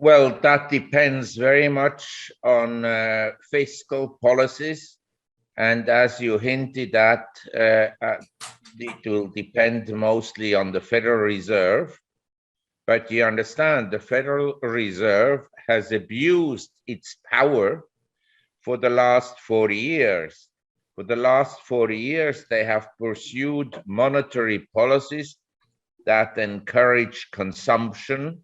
Well, that depends very much on fiscal policies. And as you hinted at, it will depend mostly on the Federal Reserve. But you understand, the Federal Reserve has abused its power for the last 40 years. For the last 40 years, they have pursued monetary policies that encourage consumption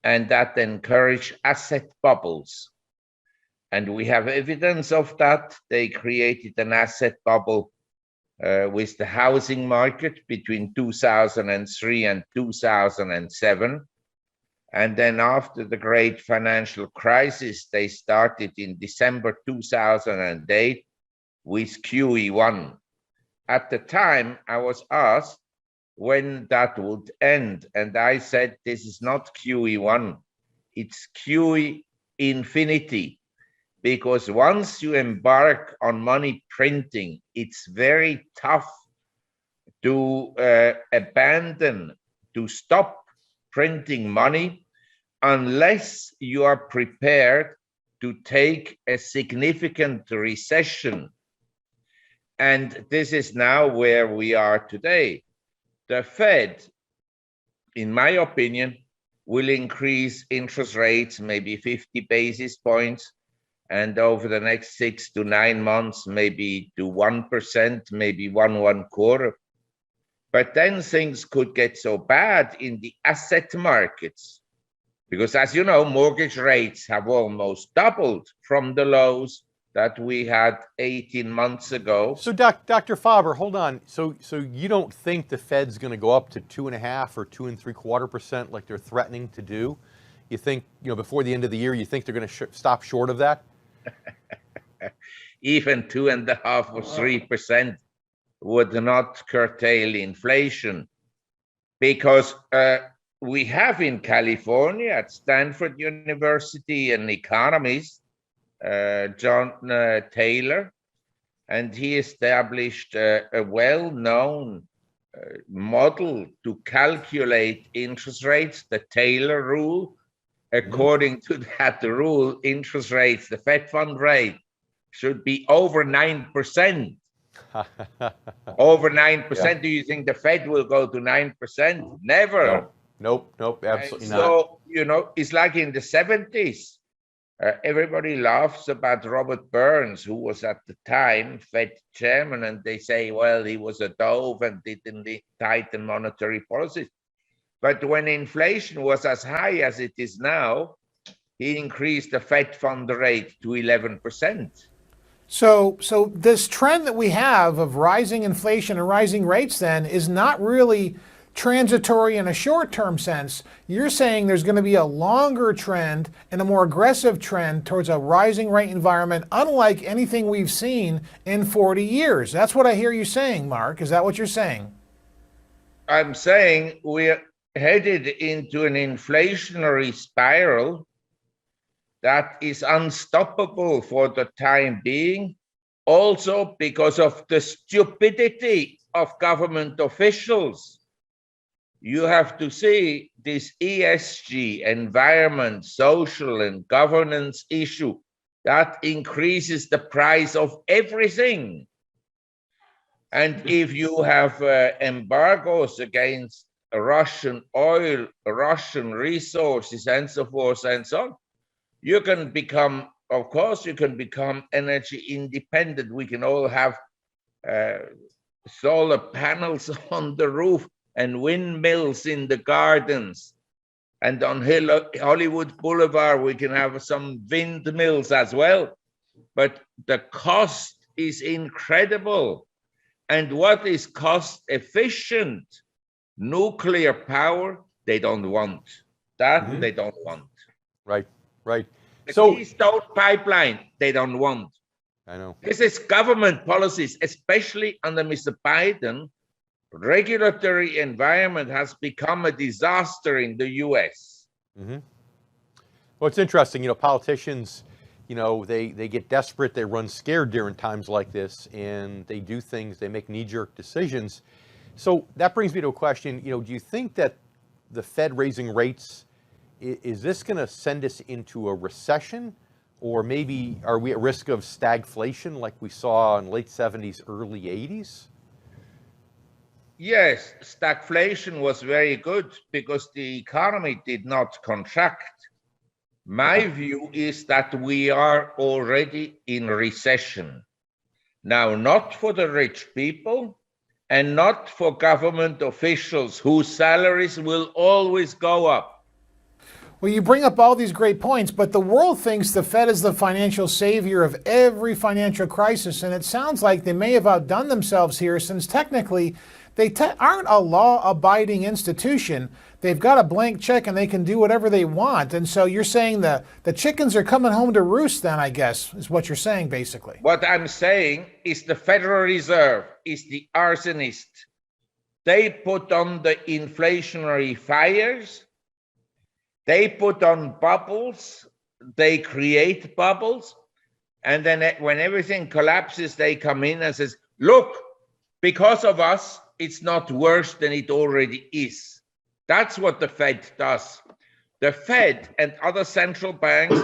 and that encourage asset bubbles. And we have evidence of that. They created an asset bubble with the housing market between 2003 and 2007. And then after the great financial crisis, they started in December 2008 with QE1. At the time, I was asked when that would end. And I said, this is not QE1, it's QE infinity. Because once you embark on money printing, it's very tough to abandon, to stop printing money unless you are prepared to take a significant recession. And this is now where we are today. The Fed, in my opinion, will increase interest rates maybe 50 basis points, and over the next 6 to 9 months, maybe to 1%, maybe 1.25%. But then things could get so bad in the asset markets, because as you know, mortgage rates have almost doubled from the lows that we had 18 months ago. So Dr. Faber, hold on. So you don't think the Fed's going to go up to 2.5 or 2.75% like they're threatening to do? You think, before the end of the year, you think they're going to stop short of that? Even 2.5 or 3% would not curtail inflation, because we have in California at Stanford University an economist, John Taylor, and he established a well-known model to calculate interest rates, the Taylor rule. According to that rule, interest rates, the Fed fund rate, should be over 9%. Over 9%. Yeah. Do you think the Fed will go to 9%? Never. Nope, absolutely not. So, it's like in the 70s. Everybody laughs about Robert Burns, who was at the time Fed chairman, and they say, well, he was a dove and didn't tighten monetary policies. But when inflation was as high as it is now, he increased the Fed fund rate to 11%. So this trend that we have of rising inflation and rising rates then is not really transitory in a short-term sense. You're saying there's going to be a longer trend and a more aggressive trend towards a rising rate environment, unlike anything we've seen in 40 years. That's what I hear you saying, Mark. Is that what you're saying? I'm saying we're headed into an inflationary spiral that is unstoppable for the time being, also because of the stupidity of government officials. You have to see this ESG, environment, social, and governance issue that increases the price of everything. And if you have embargoes against Russian oil, Russian resources, and so forth and so on, you can become, of course, you can become energy independent. We can all have solar panels on the roof and windmills in the gardens. And on Hollywood Boulevard, we can have some windmills as well. But the cost is incredible. And what is cost efficient? Nuclear power, they don't want. That they don't want. Right. The Keystone Pipeline, they don't want. I know. This is government policies, especially under Mr. Biden. Regulatory environment has become a disaster in the US. Well, it's interesting, politicians, they get desperate, they run scared during times like this, and they do things, they make knee-jerk decisions. So that brings me to a question, do you think that the Fed raising rates is this going to send us into a recession, or maybe are we at risk of stagflation like we saw in late 70s, early 80s? Yes, stagflation was very good because the economy did not contract. My view is that we are already in recession. Now, not for the rich people and not for government officials whose salaries will always go up. Well, you bring up all these great points, but the world thinks the Fed is the financial savior of every financial crisis, and it sounds like they may have outdone themselves here, since technically they aren't a law-abiding institution. They've got a blank check and they can do whatever they want. And so you're saying the chickens are coming home to roost then, I guess, is what you're saying, basically. What I'm saying is the Federal Reserve is the arsonist. They put on the inflationary fires. They put on bubbles, they create bubbles, and then when everything collapses, they come in and says, look, because of us, it's not worse than it already is. That's what the Fed does. The Fed and other central banks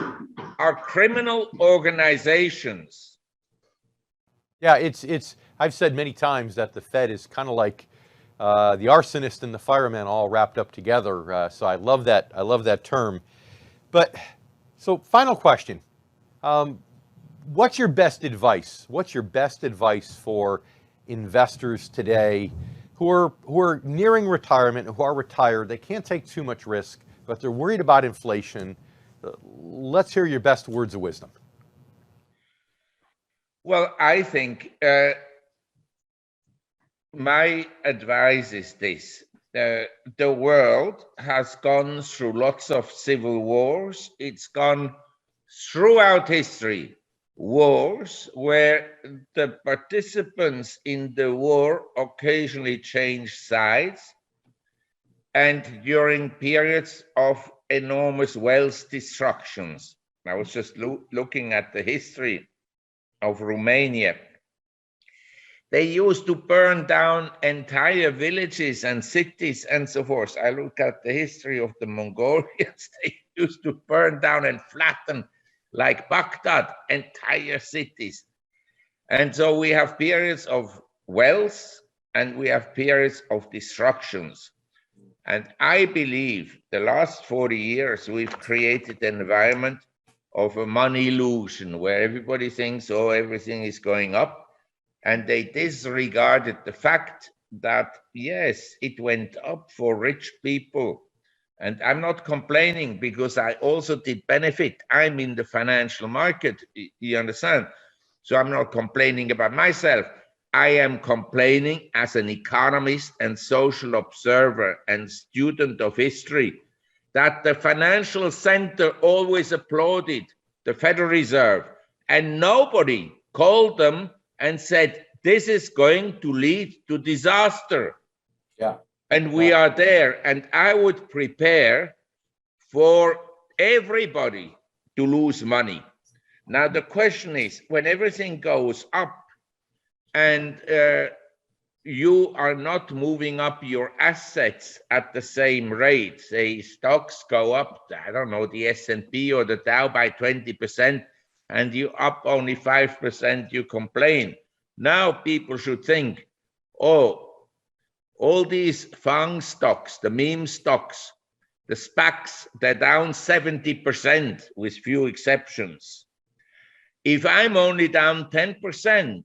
are criminal organizations. Yeah, I've said many times that the Fed is kind of like the arsonist and the fireman all wrapped up together. So I love that. I love that term. But so final question. What's your best advice? What's your best advice for investors today who are nearing retirement, who are retired? They can't take too much risk, but they're worried about inflation. Let's hear your best words of wisdom. Well, I think my advice is this. The world has gone through lots of civil wars. It's gone throughout history, wars where the participants in the war occasionally change sides, and during periods of enormous wealth destructions. I was just looking at the history of Romania. They used to burn down entire villages and cities and so forth. I look at the history of the Mongolians. They used to burn down and flatten, like Baghdad, entire cities. And so we have periods of wealth and we have periods of destructions. And I believe the last 40 years, we've created an environment of a money illusion where everybody thinks, oh, everything is going up. And they disregarded the fact that, yes, it went up for rich people. And I'm not complaining because I also did benefit. I'm in the financial market, you understand? So I'm not complaining about myself. I am complaining as an economist and social observer and student of history that the financial center always applauded the Federal Reserve, and nobody called them and said, this is going to lead to disaster. Yeah. And we are there. And I would prepare for everybody to lose money. Now, the question is, when everything goes up and you are not moving up your assets at the same rate, say stocks go up, I don't know, the S&P or the Dow by 20%, and you up only 5%, you complain. Now people should think, oh, all these FANG stocks, the meme stocks, the SPACs, they're down 70% with few exceptions. If I'm only down 10%,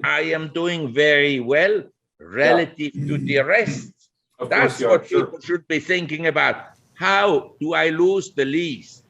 I am doing very well relative to the rest. That's what people should be thinking about. How do I lose the least?